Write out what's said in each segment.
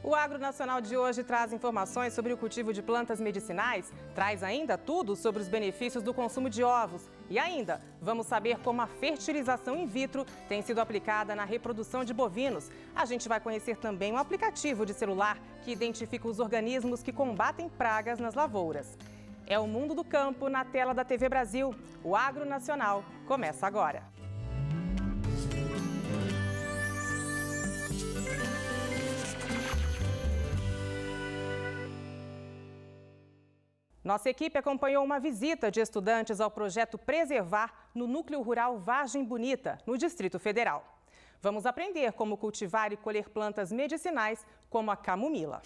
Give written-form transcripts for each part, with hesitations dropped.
O Agro Nacional de hoje traz informações sobre o cultivo de plantas medicinais, traz ainda tudo sobre os benefícios do consumo de ovos. E ainda, vamos saber como a fertilização in vitro tem sido aplicada na reprodução de bovinos. A gente vai conhecer também um aplicativo de celular que identifica os organismos que combatem pragas nas lavouras. É o Mundo do Campo na tela da TV Brasil. O Agro Nacional começa agora. Nossa equipe acompanhou uma visita de estudantes ao projeto Preservar no Núcleo Rural Vargem Bonita, no Distrito Federal. Vamos aprender como cultivar e colher plantas medicinais como a camomila.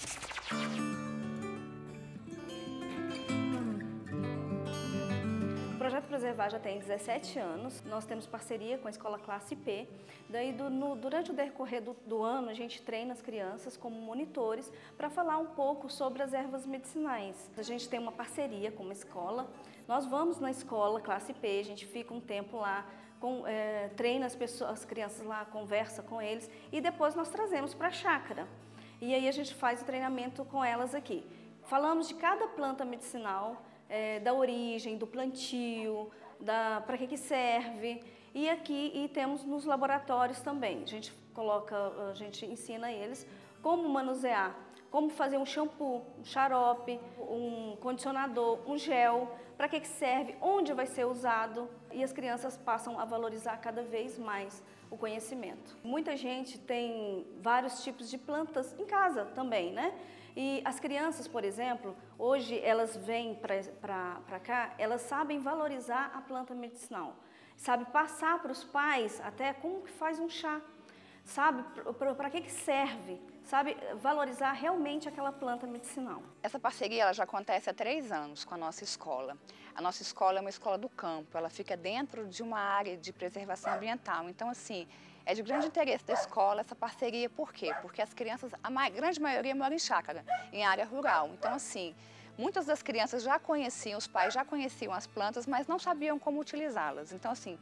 O Projeto Preservar já tem 17 anos, nós temos parceria com a Escola Classe P. Daí, durante o decorrer do ano, a gente treina as crianças como monitores para falar um pouco sobre as ervas medicinais. A gente tem uma parceria com uma escola, nós vamos na escola Classe P, a gente fica um tempo lá, treina as crianças lá, conversa com eles e depois nós trazemos para a chácara. E aí a gente faz o treinamento com elas aqui. Falamos de cada planta medicinal, da origem, do plantio, para que serve. E aqui temos nos laboratórios também. A gente ensina eles como manusear, como fazer um shampoo, um xarope, um condicionador, um gel, para que serve, onde vai ser usado. E as crianças passam a valorizar cada vez mais o conhecimento. Muita gente tem vários tipos de plantas em casa também, né? E as crianças, por exemplo, hoje elas vêm para cá, elas sabem valorizar a planta medicinal, sabe passar para os pais até como que faz um chá, sabe para que serve, sabe valorizar realmente aquela planta medicinal. Essa parceria ela já acontece há 3 anos com a nossa escola. A nossa escola é uma escola do campo, ela fica dentro de uma área de preservação ambiental. Então, assim, é de grande interesse da escola essa parceria, por quê? Porque as crianças, a grande maioria mora em chácara, em área rural. Então, assim, muitas das crianças já conheciam, os pais já conheciam as plantas, mas não sabiam como utilizá-las. Então, assim,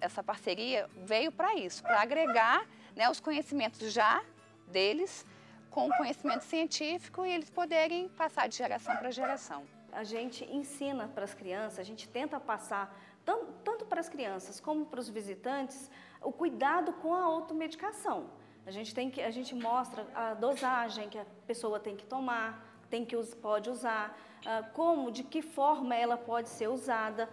essa parceria veio para isso, para agregar, né, os conhecimentos já deles com o conhecimento científico e eles poderem passar de geração para geração. A gente ensina para as crianças, a gente tenta passar, tanto para as crianças como para os visitantes, o cuidado com a automedicação. A gente mostra a dosagem que a pessoa tem que tomar, pode usar, de que forma ela pode ser usada,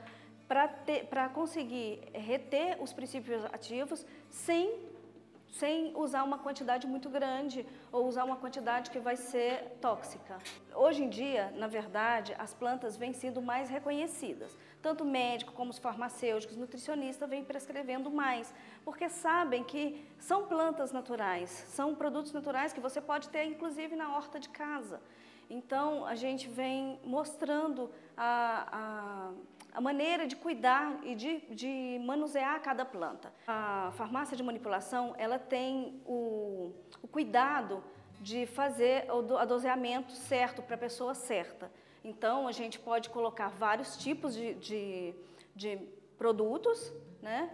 para conseguir reter os princípios ativos sem usar uma quantidade muito grande ou usar uma quantidade que vai ser tóxica. Hoje em dia, na verdade, as plantas vêm sendo mais reconhecidas. Tanto o médico como os farmacêuticos, nutricionistas vêm prescrevendo mais, porque sabem que são plantas naturais, são produtos naturais que você pode ter inclusive na horta de casa. Então, a gente vem mostrando a maneira de cuidar e de manusear cada planta. A farmácia de manipulação, ela tem o cuidado de fazer o doseamento certo para a pessoa certa. Então, a gente pode colocar vários tipos de produtos, né,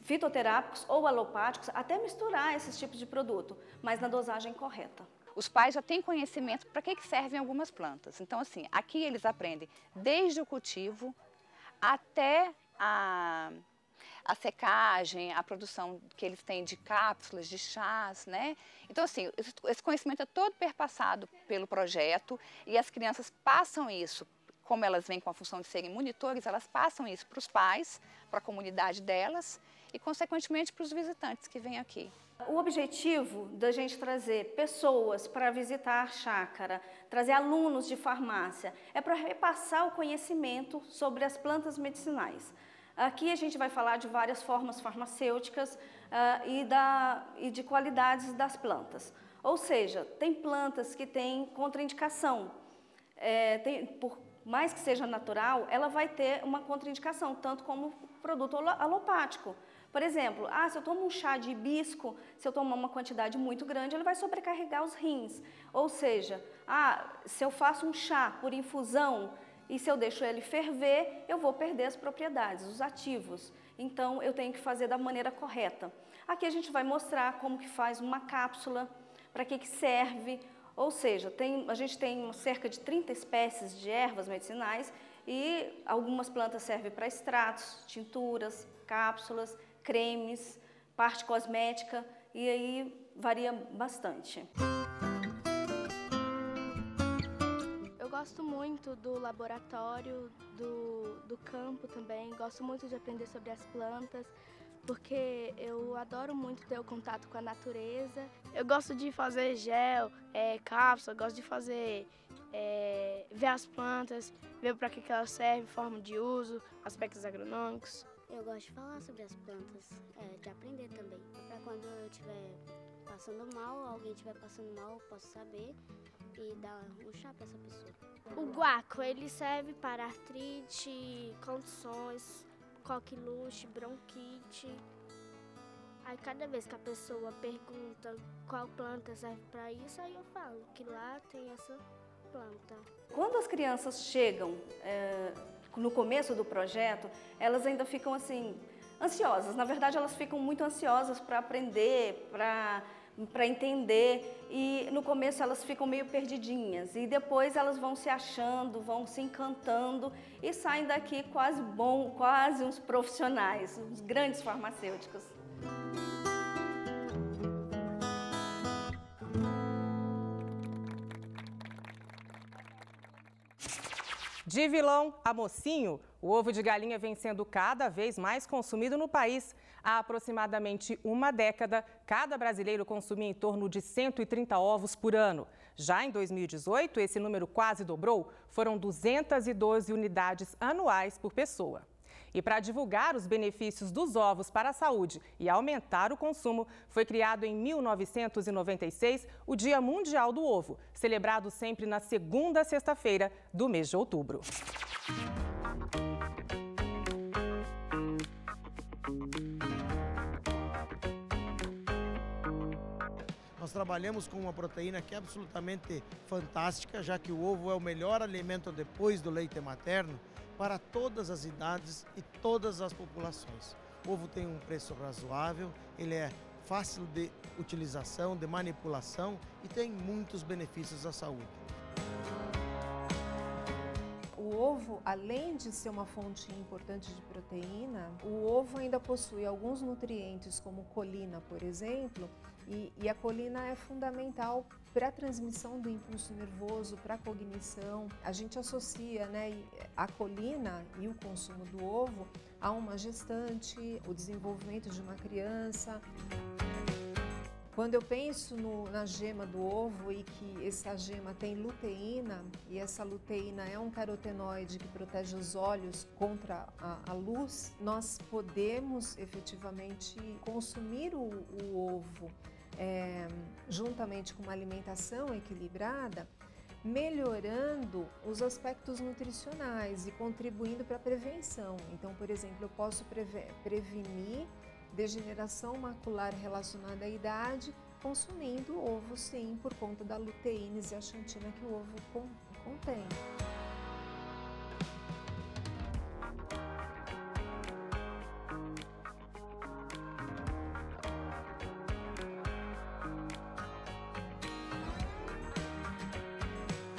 fitoterápicos ou alopáticos, até misturar esses tipos de produto, mas na dosagem correta. Os pais já têm conhecimento para que servem algumas plantas. Então, assim, aqui eles aprendem desde o cultivo até a secagem, a produção que eles têm de cápsulas, de chás, né? Então, assim, esse conhecimento é todo perpassado pelo projeto e as crianças passam isso, como elas vêm com a função de serem monitores, elas passam isso para os pais, para a comunidade delas e, consequentemente, para os visitantes que vêm aqui. O objetivo da gente trazer pessoas para visitar a chácara, trazer alunos de farmácia, é para repassar o conhecimento sobre as plantas medicinais. Aqui a gente vai falar de várias formas farmacêuticas e de qualidades das plantas. Ou seja, tem plantas que têm contraindicação. Por mais que seja natural, ela vai ter uma contraindicação, tanto como produto alopático. Por exemplo, se eu tomo um chá de hibisco, se eu tomar uma quantidade muito grande, ele vai sobrecarregar os rins. Ou seja, se eu faço um chá por infusão e se eu deixo ele ferver, eu vou perder as propriedades, os ativos. Então, eu tenho que fazer da maneira correta. Aqui a gente vai mostrar como que faz uma cápsula para que serve. Ou seja, a gente tem cerca de 30 espécies de ervas medicinais e algumas plantas servem para extratos, tinturas, cápsulas, cremes, parte cosmética, e aí varia bastante. Eu gosto muito do laboratório, do campo também, gosto muito de aprender sobre as plantas, porque eu adoro muito ter o contato com a natureza. Eu gosto de fazer gel, cápsula, gosto de fazer, ver as plantas, ver para que elas servem, forma de uso, aspectos agronômicos. Eu gosto de falar sobre as plantas, de aprender também. Para quando eu estiver passando mal, alguém estiver passando mal, eu posso saber e dar um chá para essa pessoa. O guaco, ele serve para artrite, condições, coqueluche, bronquite. Aí cada vez que a pessoa pergunta qual planta serve para isso, aí eu falo que lá tem essa planta. Quando as crianças chegam no começo do projeto, elas ainda ficam assim, ansiosas. Na verdade, elas ficam muito ansiosas para aprender, para entender, e no começo elas ficam meio perdidinhas e depois elas vão se achando, vão se encantando e saem daqui quase uns profissionais, uns grandes farmacêuticos. De vilão a mocinho, o ovo de galinha vem sendo cada vez mais consumido no país. Há aproximadamente uma década, cada brasileiro consumia em torno de 130 ovos por ano. Já em 2018, esse número quase dobrou, foram 212 unidades anuais por pessoa. E para divulgar os benefícios dos ovos para a saúde e aumentar o consumo, foi criado em 1996 o Dia Mundial do Ovo, celebrado sempre na segunda sexta-feira do mês de outubro. Nós trabalhamos com uma proteína que é absolutamente fantástica, já que o ovo é o melhor alimento depois do leite materno para todas as idades e todas as populações. O ovo tem um preço razoável, ele é fácil de utilização, de manipulação e tem muitos benefícios à saúde. O ovo, além de ser uma fonte importante de proteína, o ovo ainda possui alguns nutrientes, como colina, por exemplo, e a colina é fundamental para a transmissão do impulso nervoso, para a cognição. A gente associa, a colina e o consumo do ovo a uma gestante, o desenvolvimento de uma criança. Quando eu penso na gema do ovo e que essa gema tem luteína, e essa luteína é um carotenoide que protege os olhos contra a luz, nós podemos efetivamente consumir o ovo juntamente com uma alimentação equilibrada, melhorando os aspectos nutricionais e contribuindo para a prevenção. Então, por exemplo, eu posso prevenir degeneração macular relacionada à idade, consumindo ovo, sim, por conta da luteína e zeaxantina que o ovo contém.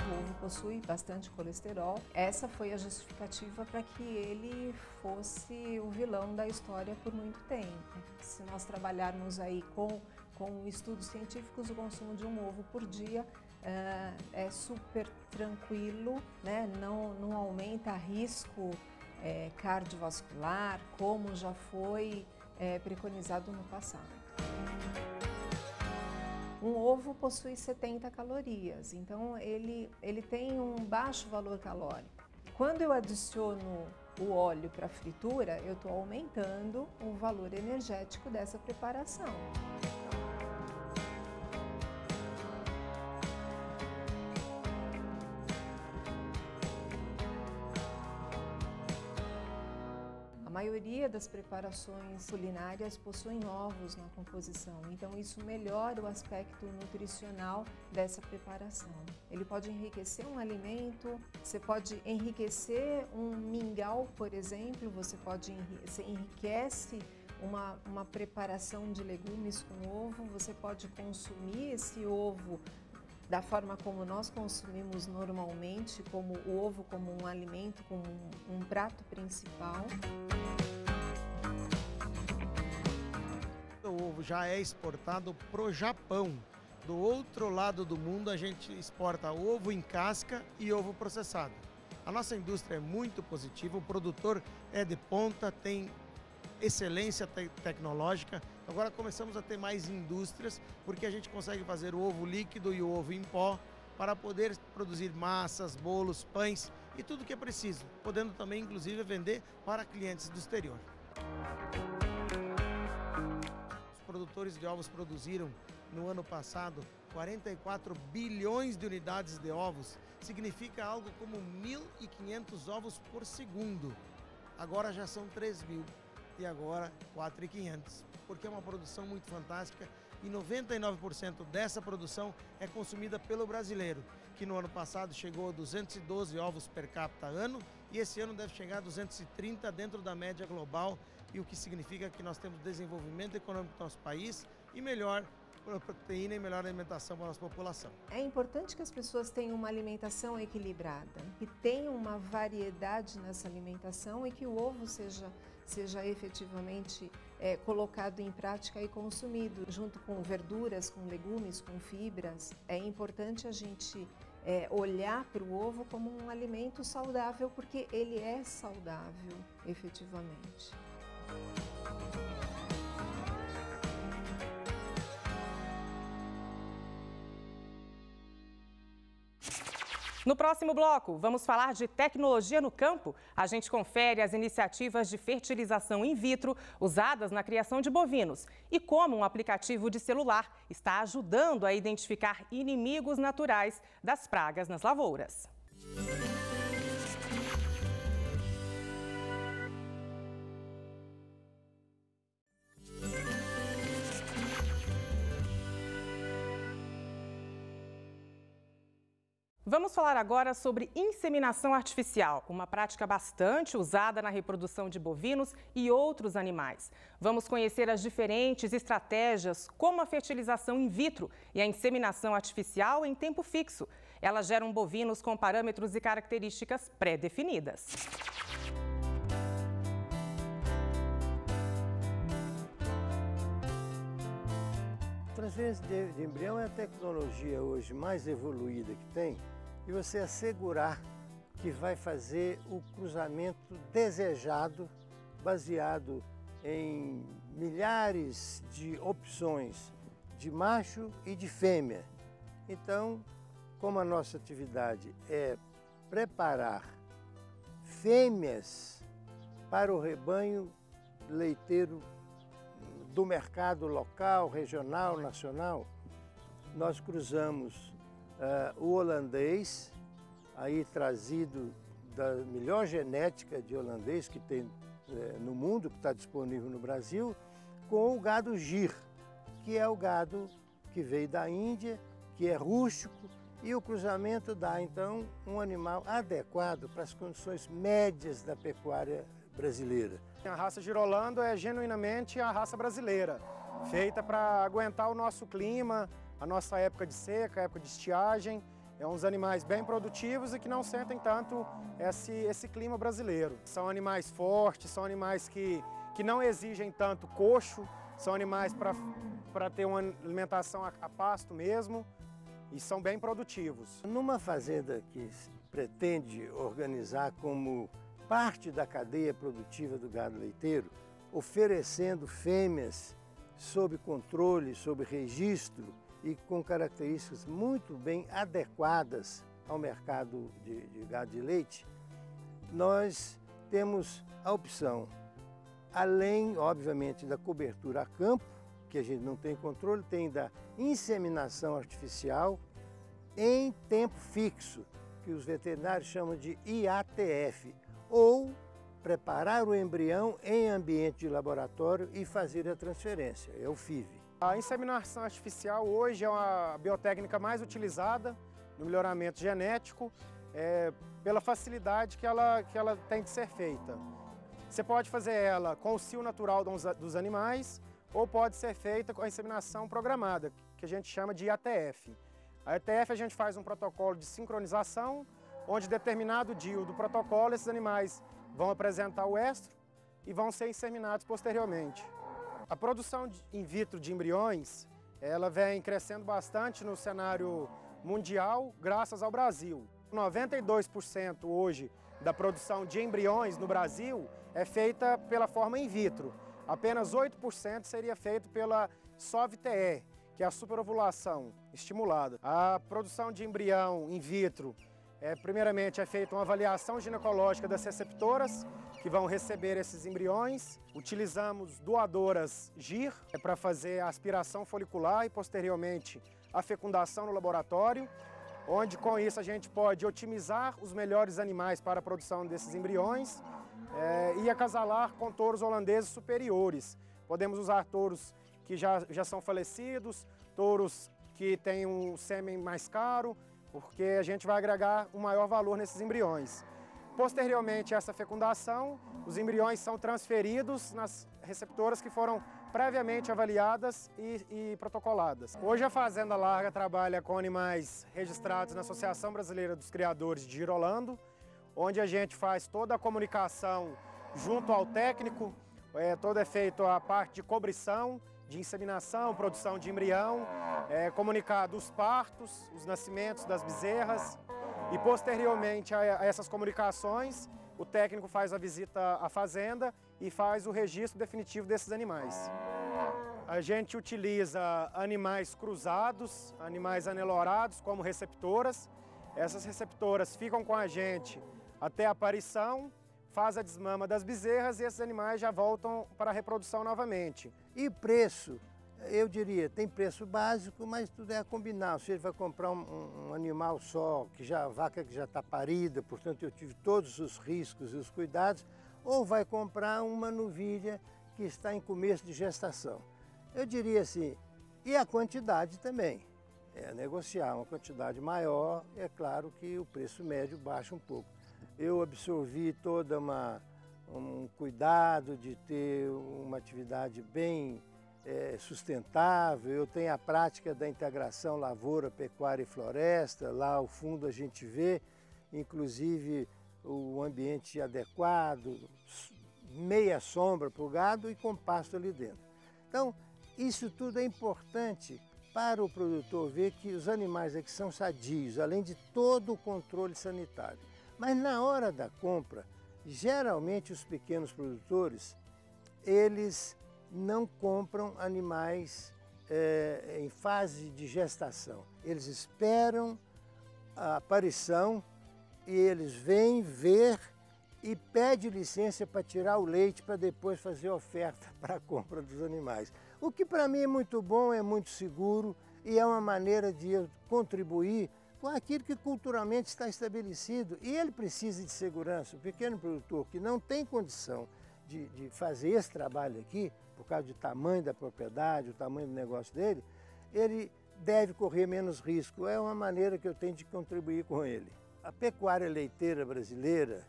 O ovo possui bastante colesterol. Essa foi a justificativa para que ele fosse o vilão da história por muito tempo. Se nós trabalharmos aí com estudos científicos, o consumo de um ovo por dia é super tranquilo, né? Não aumenta risco cardiovascular, como já foi preconizado no passado. Um ovo possui 70 calorias, então ele tem um baixo valor calórico. Quando eu adiciono o óleo para a fritura, eu estou aumentando o valor energético dessa preparação. A maioria das preparações culinárias possuem ovos na composição, então isso melhora o aspecto nutricional dessa preparação. Ele pode enriquecer um alimento, você pode enriquecer um mingau, por exemplo, você enriquece uma preparação de legumes com ovo. Você pode consumir esse ovo da forma como nós consumimos normalmente, como o ovo como um alimento, como um prato principal. O ovo já é exportado para o Japão. Do outro lado do mundo a gente exporta ovo em casca e ovo processado. A nossa indústria é muito positiva, o produtor é de ponta, tem excelência tecnológica. Agora começamos a ter mais indústrias, porque a gente consegue fazer o ovo líquido e o ovo em pó para poder produzir massas, bolos, pães e tudo o que é preciso, podendo também inclusive vender para clientes do exterior. Os produtores de ovos produziram no ano passado 44 bilhões de unidades de ovos, significa algo como 1.500 ovos por segundo. Agora já são 3.000. E agora 4.500, porque é uma produção muito fantástica e 99% dessa produção é consumida pelo brasileiro, que no ano passado chegou a 212 ovos per capita ano e esse ano deve chegar a 230 dentro da média global, e o que significa que nós temos desenvolvimento econômico no nosso país e melhor proteína e melhor alimentação para a nossa população. É importante que as pessoas tenham uma alimentação equilibrada, que tenham uma variedade nessa alimentação e que o ovo seja efetivamente colocado em prática e consumido, junto com verduras, com legumes, com fibras. É importante a gente olhar para o ovo como um alimento saudável, porque ele é saudável, efetivamente. No próximo bloco, vamos falar de tecnologia no campo. A gente confere as iniciativas de fertilização in vitro usadas na criação de bovinos e como um aplicativo de celular está ajudando a identificar inimigos naturais das pragas nas lavouras. Vamos falar agora sobre inseminação artificial, uma prática bastante usada na reprodução de bovinos e outros animais. Vamos conhecer as diferentes estratégias, como a fertilização in vitro e a inseminação artificial em tempo fixo. Elas geram bovinos com parâmetros e características pré-definidas. A transferência de embrião é a tecnologia hoje mais evoluída que tem, e você assegurar que vai fazer o cruzamento desejado, baseado em milhares de opções de macho e de fêmea. Então, como a nossa atividade é preparar fêmeas para o rebanho leiteiro do mercado local, regional, nacional, nós cruzamos o holandês, aí trazido da melhor genética de holandês que tem no mundo, que está disponível no Brasil, com o gado gir, que é o gado que veio da Índia, que é rústico, e o cruzamento dá, então, um animal adequado para as condições médias da pecuária brasileira. A raça Girolando é genuinamente a raça brasileira, feita para aguentar o nosso clima, a nossa época de seca, a época de estiagem. É uns animais bem produtivos e que não sentem tanto esse clima brasileiro. São animais fortes, são animais que não exigem tanto coxo, são animais para ter uma alimentação a pasto mesmo e são bem produtivos. Numa fazenda que pretende organizar como parte da cadeia produtiva do gado leiteiro, oferecendo fêmeas sob controle, sob registro e com características muito bem adequadas ao mercado de gado de leite, nós temos a opção, além, obviamente, da cobertura a campo, que a gente não tem controle, tem da inseminação artificial em tempo fixo, que os veterinários chamam de IATF, ou preparar o embrião em ambiente de laboratório e fazer a transferência, é o FIV. A inseminação artificial hoje é a biotécnica mais utilizada no melhoramento genético, pela facilidade que ela tem de ser feita. Você pode fazer ela com o cio natural dos animais ou pode ser feita com a inseminação programada, que a gente chama de ATF. A ATF a gente faz um protocolo de sincronização, onde determinado dia do protocolo esses animais vão apresentar o estro e vão ser inseminados posteriormente. A produção in vitro de embriões, ela vem crescendo bastante no cenário mundial, graças ao Brasil. 92% hoje da produção de embriões no Brasil é feita pela forma in vitro. Apenas 8% seria feito pela SOVTE, que é a superovulação estimulada. A produção de embrião in vitro, primeiramente é feita uma avaliação ginecológica das receptoras, que vão receber esses embriões. Utilizamos doadoras GIR para fazer a aspiração folicular e posteriormente a fecundação no laboratório, onde com isso a gente pode otimizar os melhores animais para a produção desses embriões e acasalar com touros holandeses superiores. Podemos usar touros que já são falecidos, touros que têm um sêmen mais caro, porque a gente vai agregar um maior valor nesses embriões. Posteriormente a essa fecundação, os embriões são transferidos nas receptoras que foram previamente avaliadas e protocoladas. Hoje a Fazenda Larga trabalha com animais registrados na Associação Brasileira dos Criadores de Girolando, onde a gente faz toda a comunicação junto ao técnico, todo é feito a parte de cobrição, de inseminação, produção de embrião, comunicado os partos, os nascimentos das bezerras e posteriormente a essas comunicações, o técnico faz a visita à fazenda e faz o registro definitivo desses animais. A gente utiliza animais cruzados, animais anelorados como receptoras. Essas receptoras ficam com a gente até a aparição, faz a desmama das bezerras e esses animais já voltam para a reprodução novamente. E preço, eu diria, tem preço básico, mas tudo é a combinar. Se ele vai comprar um animal só, a vaca que já está parida, portanto eu tive todos os riscos e os cuidados, ou vai comprar uma novilha que está em começo de gestação. Eu diria assim, e a quantidade também. Negociar uma quantidade maior, é claro que o preço médio baixa um pouco. Eu absorvi toda um cuidado de ter uma atividade bem sustentável. Eu tenho a prática da integração lavoura, pecuária e floresta. Lá ao fundo a gente vê, inclusive, o ambiente adequado, meia sombra para o gado e com pasto ali dentro. Então, isso tudo é importante para o produtor ver que os animais aqui são sadios, além de todo o controle sanitário. Mas na hora da compra, geralmente os pequenos produtores, eles não compram animais em fase de gestação. Eles esperam a aparição e eles vêm ver e pedem licença para tirar o leite para depois fazer oferta para a compra dos animais. O que para mim é muito bom, é muito seguro e é uma maneira de eu contribuir com aquilo que culturalmente está estabelecido. E ele precisa de segurança. O pequeno produtor que não tem condição de fazer esse trabalho aqui, por causa do tamanho da propriedade, o tamanho do negócio dele, ele deve correr menos risco. É uma maneira que eu tenho de contribuir com ele. A pecuária leiteira brasileira,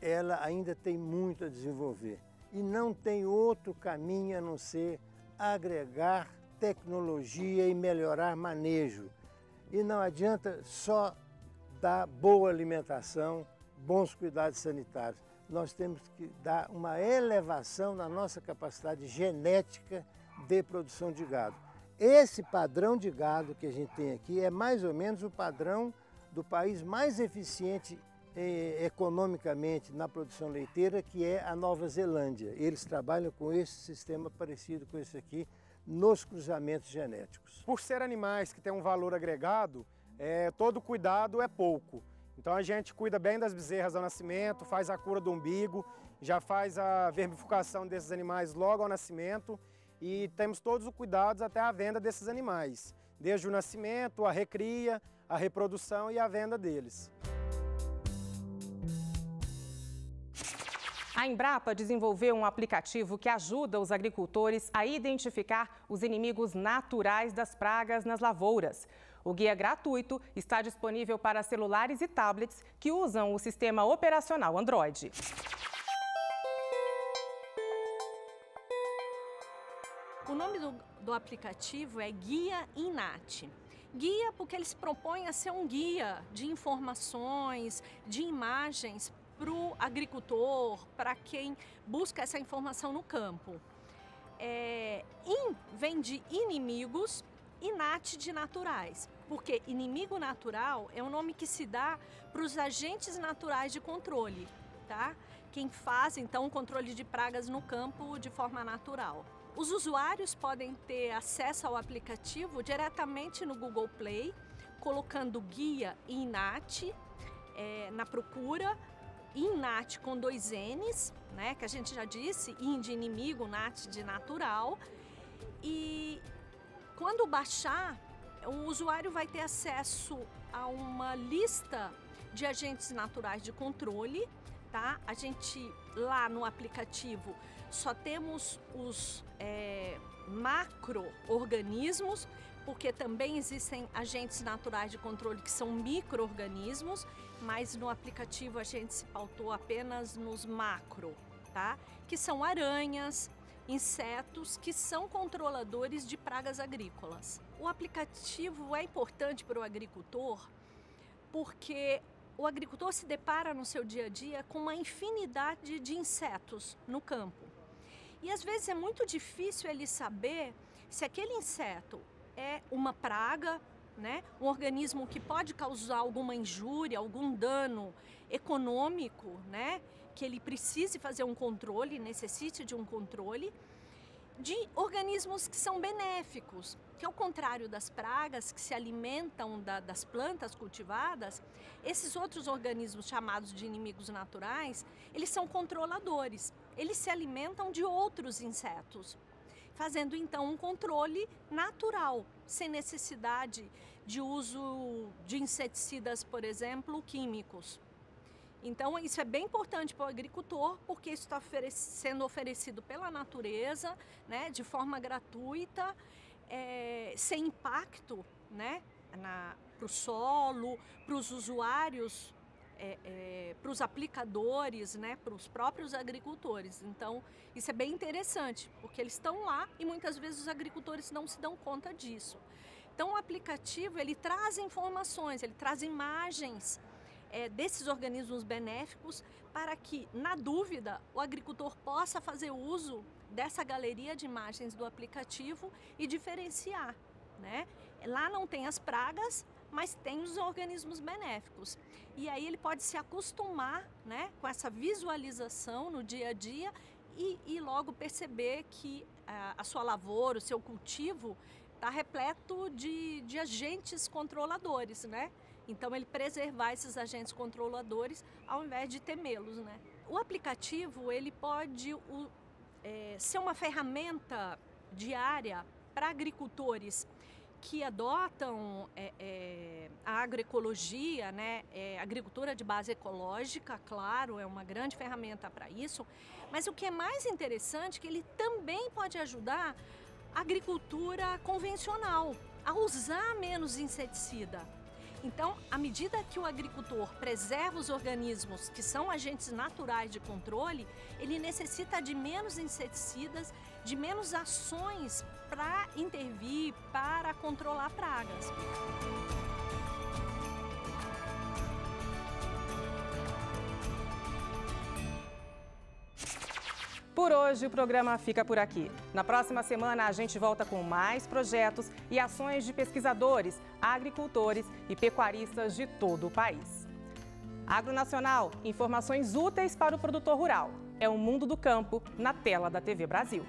ela ainda tem muito a desenvolver. E não tem outro caminho a não ser agregar tecnologia e melhorar manejo. E não adianta só dar boa alimentação, bons cuidados sanitários. Nós temos que dar uma elevação na nossa capacidade genética de produção de gado. Esse padrão de gado que a gente tem aqui é mais ou menos o padrão do país mais eficiente economicamente na produção leiteira, que é a Nova Zelândia. Eles trabalham com esse sistema parecido com esse aqui nos cruzamentos genéticos. Por ser animais que têm um valor agregado, todo cuidado é pouco. Então a gente cuida bem das bezerras ao nascimento, faz a cura do umbigo, já faz a vermifugação desses animais logo ao nascimento e temos todos os cuidados até a venda desses animais, desde o nascimento, a recria, a reprodução e a venda deles. A Embrapa desenvolveu um aplicativo que ajuda os agricultores a identificar os inimigos naturais das pragas nas lavouras. O guia gratuito está disponível para celulares e tablets que usam o sistema operacional Android. O nome do aplicativo é Guia INAT. Guia porque ele se propõe a ser um guia de informações, de imagens para o agricultor, para quem busca essa informação no campo. In vem de inimigos e nat de naturais, porque inimigo natural é um nome que se dá para os agentes naturais de controle, tá? Quem faz então o controle de pragas no campo de forma natural. Os usuários podem ter acesso ao aplicativo diretamente no Google Play, colocando guia INAT na procura, INAT com 2 N's, né, que a gente já disse, IN de inimigo, NAT de natural. E quando baixar, o usuário vai ter acesso a uma lista de agentes naturais de controle, tá? A gente lá no aplicativo só temos os macro-organismos, porque também existem agentes naturais de controle que são micro-organismos, mas no aplicativo a gente se pautou apenas nos macro, tá? Que são aranhas, insetos, que são controladores de pragas agrícolas. O aplicativo é importante para o agricultor porque o agricultor se depara no seu dia a dia com uma infinidade de insetos no campo. E às vezes é muito difícil ele saber se aquele inseto é uma praga, né? Um organismo que pode causar alguma injúria, algum dano econômico, né? Que ele precise fazer um controle, necessite de um controle, de organismos que são benéficos, que ao contrário das pragas que se alimentam das plantas cultivadas, esses outros organismos chamados de inimigos naturais, eles são controladores, eles se alimentam de outros insetos, fazendo então um controle natural, sem necessidade de uso de inseticidas, por exemplo, químicos. Então isso é bem importante para o agricultor, porque isso está sendo oferecido pela natureza, né, de forma gratuita, sem impacto, né, para o solo, para os usuários, para os aplicadores, né, para os próprios agricultores. Então isso é bem interessante, porque eles estão lá e muitas vezes os agricultores não se dão conta disso. Então o aplicativo ele traz informações, ele traz imagens desses organismos benéficos para que, na dúvida, o agricultor possa fazer uso dessa galeria de imagens do aplicativo e diferenciar, né? Lá não tem as pragas, mas tem os organismos benéficos. E aí ele pode se acostumar, né, com essa visualização no dia a dia e logo perceber que a sua lavoura, o seu cultivo está repleto de agentes controladores, né? Então ele preservar esses agentes controladores ao invés de temê-los, né? O aplicativo ele pode ser uma ferramenta diária para agricultores que adotam a agroecologia, né? Agricultura de base ecológica, claro, é uma grande ferramenta para isso. Mas o que é mais interessante é que ele também pode ajudar a agricultura convencional a usar menos inseticida. Então, à medida que o agricultor preserva os organismos que são agentes naturais de controle, ele necessita de menos inseticidas, de menos ações para intervir, para controlar pragas. Por hoje, o programa fica por aqui. Na próxima semana, a gente volta com mais projetos e ações de pesquisadores, agricultores e pecuaristas de todo o país. Agronacional, informações úteis para o produtor rural. É o Mundo do Campo na tela da TV Brasil.